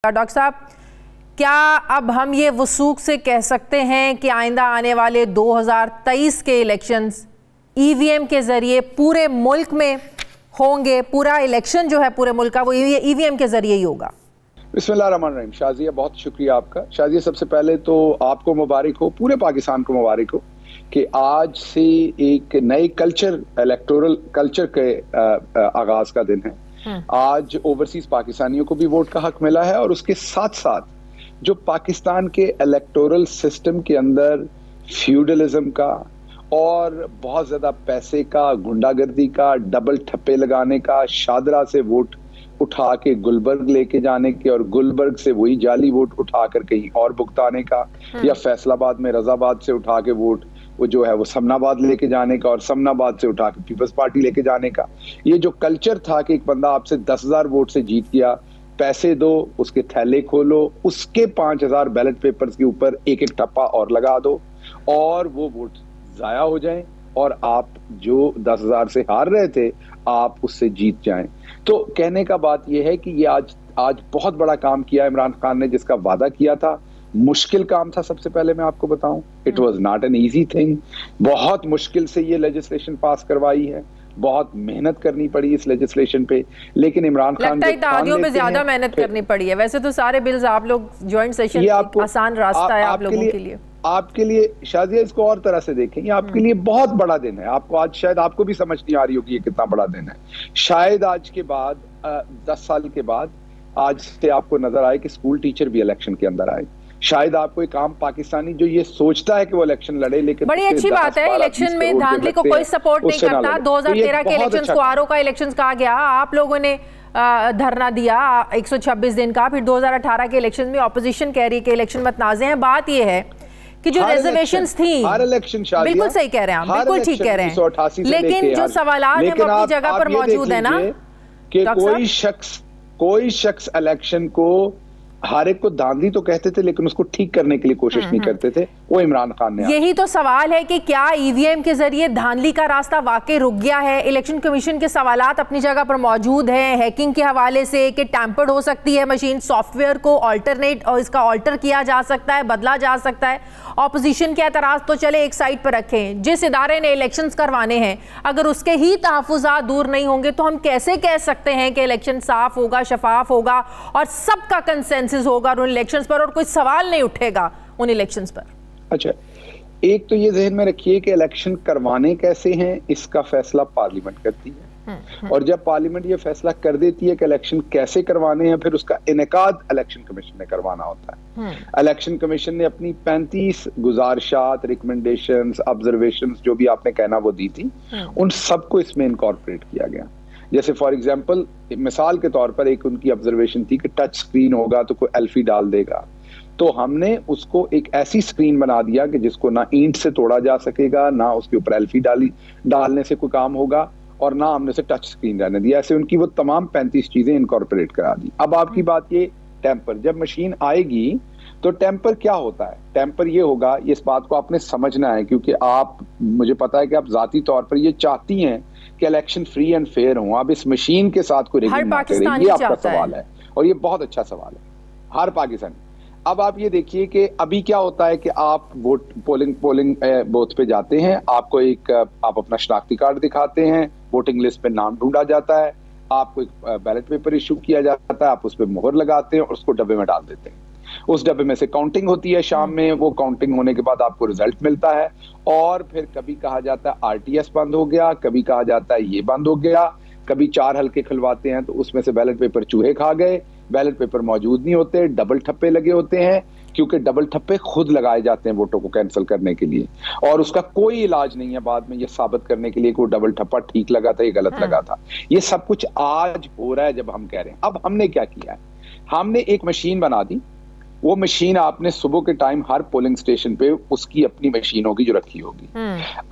Doctor साहब, क्या अब हम ये वसूख से कह सकते हैं कि आइंदा आने वाले 2023 के इलेक्शंस ईवीएम के जरिए पूरे मुल्क में होंगे? पूरा इलेक्शन जो है पूरे मुल्क का वो ईवीएम के जरिए ही होगा? बिस्मिल्लाहिर्रहमानिर्रहीम। शाजिया, बहुत शुक्रिया आपका। शाजिया, सबसे पहले तो आपको मुबारक हो, पूरे पाकिस्तान को मुबारक हो कि आज से एक नए कल्चर, इलेक्टोरल कल्चर के आगाज का दिन है। आज ओवरसीज पाकिस्तानियों को भी वोट का हक मिला है और उसके साथ साथ जो पाकिस्तान के इलेक्टोरल सिस्टम के अंदर फ्यूडलिज्म का और बहुत ज्यादा पैसे का, गुंडागर्दी का, डबल ठप्पे लगाने का, शादरा से वोट उठा के गुलबर्ग लेके जाने के और गुलबर्ग से वही जाली वोट उठाकर कहीं और भुगताने का, या फैसलाबाद में रजाबाद से उठा के वोट वो जो है वो समनाबाद लेके जाने का और समनाबाद से उठा के पीपल्स पार्टी लेके जाने का, ये जो कल्चर था कि एक बंदा आपसे 10,000 वोट से जीत गया, पैसे दो, उसके थैले खोलो, उसके 5,000 बैलेट पेपर्स के ऊपर एक एक ठप्पा और लगा दो और वो वोट जाया हो जाए और आप जो 10,000 से हार रहे थे आप उससे जीत जाएं। तो कहने का बात यह है कि ये आज बहुत बड़ा काम किया इमरान खान ने, जिसका वादा किया था। मुश्किल काम था, सबसे पहले मैं आपको बताऊं, it was not an easy thing. बहुत मुश्किल से ये लेजिस्लेशन पास करवाई है, बहुत मेहनत करनी पड़ी इस लेजिस्लेशन पे, लेकिन इमरान खान पे ज्यादा मेहनत करनी पड़ी है। वैसे तो सारे बिल्स आप लोग ज्वाइंट सेशन, आसान रास्ता है आप लोगों के लिए। आपके लिए शाजिया, इसको और तरह से देखें, ये आपके लिए बहुत बड़ा दिन है। आपको आज शायद आपको भी समझ नहीं आ रही होगी ये कितना बड़ा दिन है। शायद आज के बाद 10 साल के बाद आज से आपको नजर आए कि स्कूल टीचर भी इलेक्शन के अंदर आए। शायद आपको एक आम पाकिस्तानी जो ये सोचता है कि वो इलेक्शन लड़े, लेकिन बड़ी अच्छी बात है, इलेक्शन में धांधली को कोई सपोर्ट नहीं करता। 2013 के इलेक्शंस को आरओ का इलेक्शंस कहा गया, आप लोगों ने धरना दिया 126 दिन का। फिर 2018 के इलेक्शन में ऑपोजिशन कह रही है कि इलेक्शन मतनाज़े हैं। बात ये है कि जो रिजर्वेशंस थी, हर इलेक्शन बिल्कुल सही कह रहे हैं आप, बिल्कुल ठीक कह रहे हैं, लेकिन जो सवालात हैं वो अपनी जगह पर मौजूद है ना कि कोई शख्स इलेक्शन को हर एक को धांधली तो कहते थे लेकिन उसको ठीक करने के लिए कोशिश नहीं करते थे। वो इमरान खान ने। यही तो सवाल है कि क्या ईवीएम के जरिए धांधली का रास्ता वाकई रुक गया है? इलेक्शन कमीशन के सवालात अपनी जगह पर मौजूद हैं, हैकिंग के हवाले से कि टैंपर्ड हो सकती है मशीन, सॉफ्टवेयर को ऑल्टरनेट और इसका ऑल्टर किया जा सकता है, बदला जा सकता है। ऑपोजिशन के एतराज तो चले एक साइड पर रखें, जिस इदारे ने इलेक्शंस करवाने हैं अगर उसके ही तहफ़्फ़ुज़ात दूर नहीं होंगे तो हम कैसे कह सकते हैं कि इलेक्शन साफ होगा, शफाफ होगा और सबका कंसेंसस होगा उन इलेक्शंस पर और कोई सवाल नहीं उठेगा उन इलेक्शंस पर? अच्छा, एक तो ये ज़हन में रखिए कि इलेक्शन करवाने कैसे हैं इसका फैसला पार्लियामेंट करती है, और जब पार्लियामेंट ये फैसला कर देती है कि इलेक्शन कैसे करवाने हैं, फिर उसका इनेकाद इलेक्शन कमीशन ने करवाना होता है। इलेक्शन कमीशन ने अपनी 35 गुजारिशात, रिकमेंडेशंस, ऑब्जर्वेशंस जो भी आपने कहना वो दी थी, उन सबको इसमें इनकॉर्पोरेट किया गया। जैसे फॉर एग्जाम्पल, मिसाल के तौर पर एक उनकी ऑब्जर्वेशन थी कि टच स्क्रीन होगा तो कोई एल्फी डाल देगा, तो हमने उसको एक ऐसी स्क्रीन बना दिया कि जिसको ना ईंट से तोड़ा जा सकेगा, ना उसके ऊपर एल्फी डालने से कोई काम होगा, और ना हमने उसे टच स्क्रीन रहने दिया। ऐसे उनकी वो तमाम 35 चीजें इनकॉर्पोरेट करा दी। अब आपकी बात ये टेम्पर, जब मशीन आएगी तो टेम्पर क्या होता है? टेम्पर ये होगा, इस बात को आपने समझना है, क्योंकि आप, मुझे पता है कि आप जाती तौर पर ये चाहती हैं कि इलेक्शन फ्री एंड फेयर हो। आप इस मशीन के साथ कोई रिगिंग ना करें, ये आपका सवाल है और ये बहुत अच्छा सवाल है, हर पाकिस्तानी। अब आप ये देखिए कि अभी क्या होता है कि आप पोलिंग बूथ पे जाते हैं, आपको आप अपना शनाख्ती कार्ड दिखाते हैं, वोटिंग लिस्ट पे नाम ढूंढा जाता है, आपको एक बैलेट पेपर इशू किया जाता है, आप उस पर मोहर लगाते हैं और उसको डब्बे में डाल देते हैं। उस डब्बे में से काउंटिंग होती है शाम में, वो काउंटिंग होने के बाद आपको रिजल्ट मिलता है, और फिर कभी कहा जाता है आरटीएस बंद हो गया, कभी कहा जाता है ये बंद हो गया, कभी 4 हल्के खुलवाते हैं तो उसमें से बैलेट पेपर चूहे खा गए, बैलेट पेपर मौजूद नहीं होते, डबल ठप्पे लगे होते हैं, क्योंकि डबल ठप्पे खुद लगाए जाते हैं वोटों को कैंसिल करने के लिए, और उसका कोई इलाज नहीं है बाद में ये साबित करने के लिए कि वो डबल ठप्पा ठीक लगा था, ये गलत लगा था। ये सब कुछ आज हो रहा है जब हम कह रहे हैं। अब हमने क्या किया है, हमने एक मशीन बना दी। वो मशीन आपने सुबह के टाइम हर पोलिंग स्टेशन पे उसकी अपनी मशीन होगी जो रखी होगी।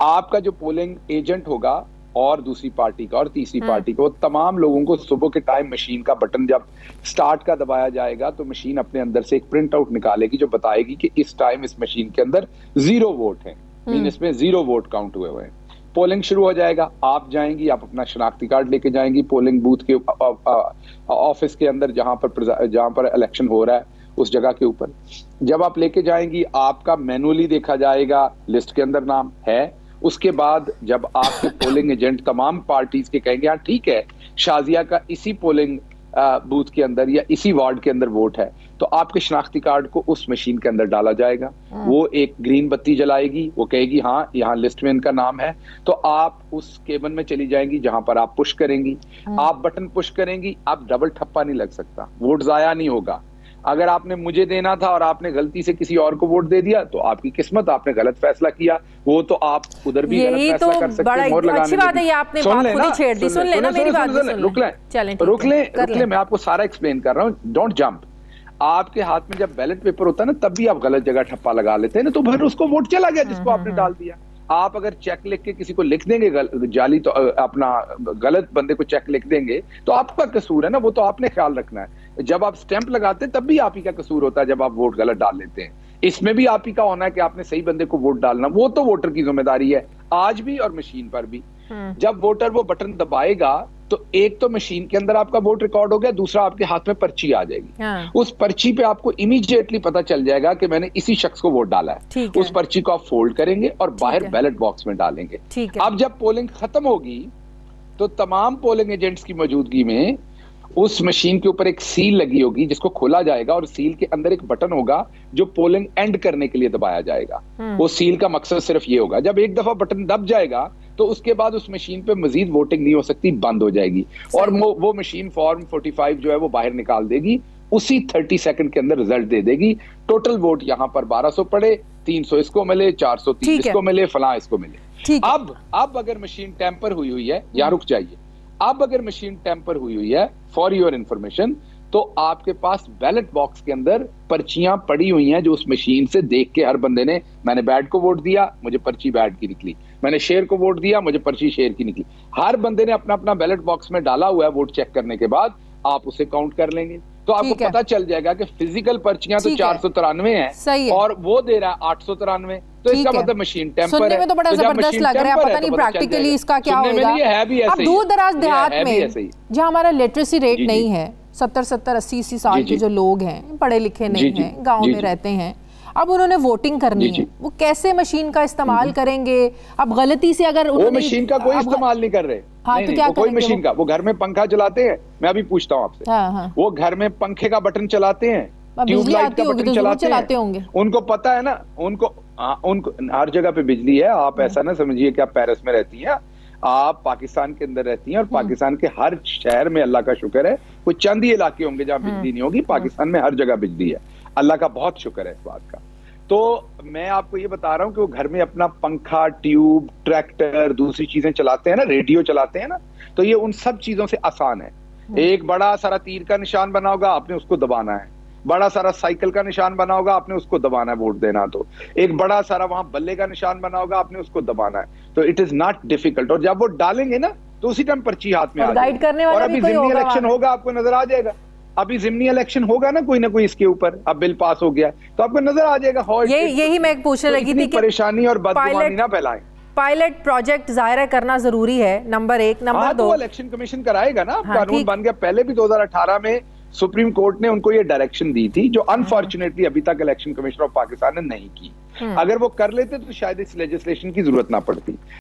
आपका जो पोलिंग एजेंट होगा और दूसरी पार्टी का और तीसरी पार्टी का, वो तमाम लोगों को सुबह के टाइम मशीन का बटन जब स्टार्ट का दबाया जाएगा तो मशीन अपने अंदर से एक प्रिंट आउट निकालेगी जो बताएगी कि इस टाइम इस मशीन के अंदर 0 वोट है, मीन इसमें 0 वोट काउंट हुए हैं। पोलिंग शुरू हो जाएगा, आप जाएंगी, आप अपना शनाख्ती कार्ड लेके जाएंगी पोलिंग बूथ के ऑफिस के अंदर जहां पर इलेक्शन हो रहा है उस जगह के ऊपर। जब आप लेके जाएंगी आपका मैनुअली देखा जाएगा, लिस्ट के अंदर नाम है। उसके बाद जब आपके पोलिंग एजेंट तमाम पार्टीज के कहेंगे हाँ ठीक है शाजिया का इसी पोलिंग बूथ के अंदर या इसी वार्ड के अंदर वोट है, तो आपके शनाख्ती कार्ड को उस मशीन के अंदर डाला जाएगा। वो एक ग्रीन बत्ती जलाएगी, वो कहेगी हाँ यहाँ लिस्ट में इनका नाम है, तो आप उस केबिन में चली जाएंगी जहां पर आप पुश करेंगी। आप बटन पुश करेंगी, आप डबल ठप्पा नहीं लग सकता, वोट जाया नहीं होगा। अगर आपने मुझे देना था और आपने गलती से किसी और को वोट दे दिया तो आपकी किस्मत, आपने गलत फैसला किया, वो तो आप उधर भी गलत फैसला कर सकते हैं। बड़ा अच्छी बात है ये आपने बात खुद ही छेड़ दी। सुन लेना मेरी बात, रुक ले, मैं आपको सारा एक्सप्लेन कर रहा हूँ, डोंट जंप। आपके हाथ में जब बैलेट पेपर होता है ना तब भी आप गलत जगह ठप्पा लगा लेते हैं ना, तो फिर उसको वोट चला गया जिसको आपने डाल दिया। आप अगर चेक लिख के किसी को लिख देंगे जाली, तो अपना गलत बंदे को चेक लिख देंगे तो आपका कसूर है ना, वो तो आपने ख्याल रखना है। जब आप स्टैंप लगाते हैं तब भी आप ही का कसूर होता है जब आप वोट गलत डाल लेते हैं। इसमें भी आप ही का होना है कि आपने सही बंदे को वोट डालना, वो तो वोटर की जिम्मेदारी है आज भी और मशीन पर भी। जब वोटर वो बटन दबाएगा तो एक तो मशीन के अंदर आपका वोट रिकॉर्ड हो गया, दूसरा आपके हाथ में पर्ची आ जाएगी। उस पर्ची पे आपको इमीडिएटली पता चल जाएगा कि मैंने इसी शख्स को वोट डाला है। उस पर्ची को आप फोल्ड करेंगे और बाहर बैलेट बॉक्स में डालेंगे। अब जब पोलिंग खत्म होगी तो तमाम पोलिंग एजेंट्स की मौजूदगी में उस मशीन के ऊपर एक सील लगी होगी जिसको खोला जाएगा और सील के अंदर एक बटन होगा जो पोलिंग एंड करने के लिए दबाया जाएगा। वो सील का मकसद सिर्फ ये होगा, जब एक दफा बटन दब जाएगा तो उसके बाद उस मशीन पे मजीद वोटिंग नहीं हो सकती, बंद हो जाएगी और वो मशीन फॉर्म 45 जो है वो बाहर निकाल देगी, उसी 30 सेकंड के अंदर रिजल्ट दे देगी। टोटल वोट यहाँ पर 1200 पड़े, 300 इसको मिले, 430 इसको मिले, फलां इसको मिले। अब अगर मशीन टेम्पर हुई है, या रुक जाइए, अब अगर मशीन टेम्पर हुई है, फॉर योर इंफॉर्मेशन, तो आपके पास बैलेट बॉक्स के अंदर पर्चियां पड़ी हुई हैं जो उस मशीन से देख के हर बंदे ने, मैंने बैट को वोट दिया मुझे पर्ची बैट की निकली, मैंने शेर को वोट दिया मुझे पर्ची शेर की निकली। हर बंदे ने अपना अपना बैलेट बॉक्स में डाला हुआ है, वोट चेक करने के बाद आप उसे काउंट कर लेंगे तो आपको पता चल जाएगा कि फिजिकल पर्चियां तो 493 है और वो दे रहा है 893, तो इसका मतलब मशीन टेम्पर है। सुनने में तो बड़ा जबरदस्त लग रहा है, पता नहीं प्रैक्टिकली इसका क्या होगा। अब दूर दराज देहात में जहाँ हमारा लिटरेसी रेट नहीं है, 70-80 साल के जो लोग हैं, पढ़े लिखे नहीं हैं, गाँव में रहते हैं, अब उन्होंने वोटिंग करनी है, वो कैसे मशीन का इस्तेमाल करेंगे? अब गलती से अगर वो मशीन का कोई इस्तेमाल नहीं कर रहे, हाँ, तो क्या कोई मशीन का, वो घर में पंखा चलाते हैं, मैं अभी पूछता हूँ आपसे, वो घर में पंखे का बटन चलाते हैं, ट्यूबलाइट का बटन चलाते होंगे, उनको पता है ना, उनको हर जगह पे बिजली है। आप ऐसा ना समझिए कि आप पेरिस में रहती हैं, आप पाकिस्तान के अंदर रहती हैं और पाकिस्तान के हर शहर में अल्लाह का शुक्र है, कोई चंद ही इलाके होंगे जहाँ बिजली नहीं होगी, पाकिस्तान में हर जगह बिजली है, अल्लाह का बहुत शुक्र है इस बात का। तो मैं आपको ये बता रहा हूँ कि वो घर में अपना पंखा, ट्यूब, ट्रैक्टर, दूसरी चीजें चलाते हैं ना, रेडियो चलाते हैं ना, तो ये उन सब चीजों से आसान है। एक बड़ा सारा तीर का निशान बना होगा, आपने उसको दबाना है, बड़ा सारा साइकिल का निशान बना होगा, आपने उसको दबाना है वोट देना, तो एक बड़ा सारा वहां बल्ले का निशान बना होगा, आपने उसको दबाना है, तो इट इज नॉट डिफिकल्ट। और जब वो डालेंगे ना तो उसी टाइम पर्ची हाथ में आ जाएगी। और अभी जिमनी इलेक्शन होगा, आपको नजर आ जाएगा, अभी जिमनी इलेक्शन होगा ना कोई ना कोई इसके ऊपर, अब बिल पास हो गया तो आपको नजर आ जाएगा। यही मैं पूछने लगी थी कि परेशानी और बदगुमानी ना फैलाएं। पायलट प्रोजेक्ट जाहिर करना जरूरी है, नंबर 1। नंबर 2, इलेक्शन कमीशन कराएगा ना, कानून बन गया। पहले भी 2018 में सुप्रीम कोर्ट ने उनको ये डायरेक्शन दी थी, जो अनफॉर्चुनेटली अभी तक इलेक्शन कमीशन ऑफ पाकिस्तान ने नहीं की। अगर वो कर लेते तो शायद इस लेजिस्लेशन की जरूरत ना पड़ती।